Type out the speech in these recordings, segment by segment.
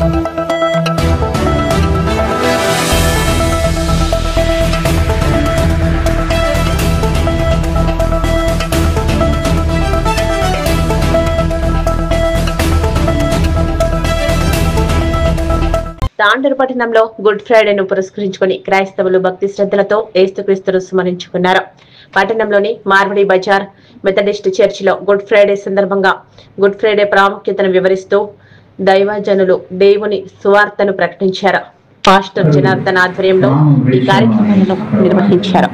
తాండూరు పట్టణంలో గుడ్ ఫ్రైడేను పురస్కరించుకుని క్రైస్తవులు భక్తి శ్రద్ధలతో యేసుక్రీస్తును స్మరించుకున్నారు. పట్టణంలోని మార్వడి బజార్ మెథడిస్ట్ చర్చిలో గుడ్ ఫ్రైడే సందర్భంగా గుడ్ ఫ్రైడే ప్రాముఖ్యతను వివరిస్తూ దైవజనులు దేవుని సువార్తను ప్రకటించారు. పాస్టర్ జనార్దన్ ఆధ్వర్యంలో ఈ కార్యక్రమాలను నిర్వహించారు.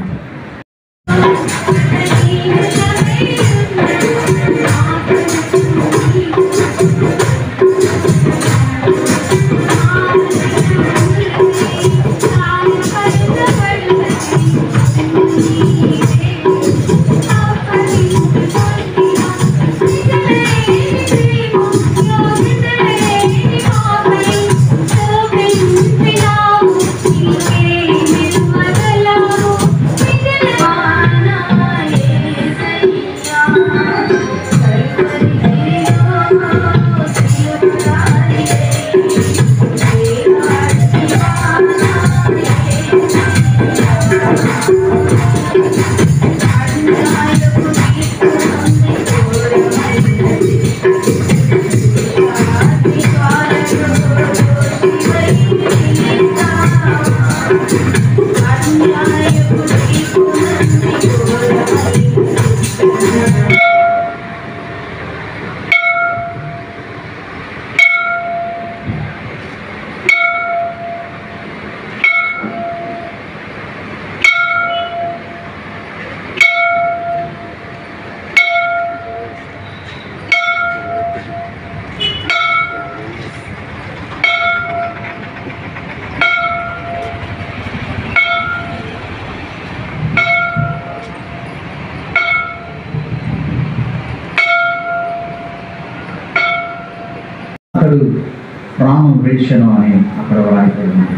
ప్రాణం వేషను అని అక్కడ రాయబడింది.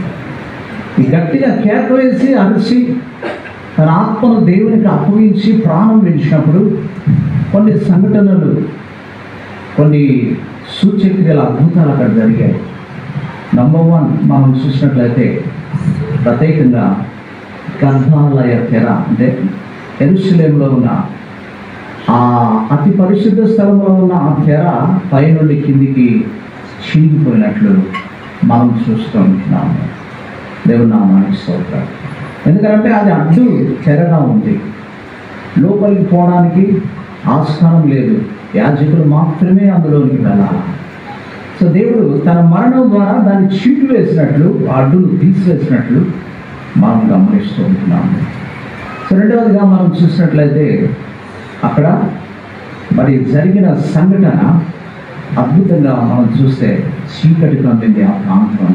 ఈ గట్టిగా కేక వేసి అరిచి తన ఆత్మను దేవునికి అప్పగించి ప్రాణం విడిచినప్పుడు కొన్ని సంఘటనలు, కొన్ని సూచక్రియల అద్భుతాలు అక్కడ జరిగాయి. నంబర్ 1 మనం చూసినట్లయితే ప్రత్యేకంగా గర్భాలయ తెర, అంటే యెరూషలేములో ఉన్న ఆ అతి పరిశుద్ధ స్థలంలో ఉన్న ఆ తెర పైనుండి కిందికి చిరిగిపోయినట్లు మనం చూస్తూ ఉంటున్నాము. దేవుని నామానికి స్తోత్రం. ఎందుకంటే అది అడ్డు తెరగా ఉంది, లోపలికి పోవడానికి ఆస్కారం లేదు, యాజకులు మాత్రమే అందులోనికి వెళ్ళాలి. సో దేవుడు తన మరణం ద్వారా దాన్ని చీటు వేసినట్లు, అడ్డును తీసివేసినట్లు మనం గమనిస్తూ ఉంటున్నాము. సో రెండవదిగా మనం చూసినట్లయితే అక్కడ మరి జరిగిన సంఘటన అద్భుతంగా మనం చూస్తే చీకటి కమ్మింది ఆ ప్రాంతం.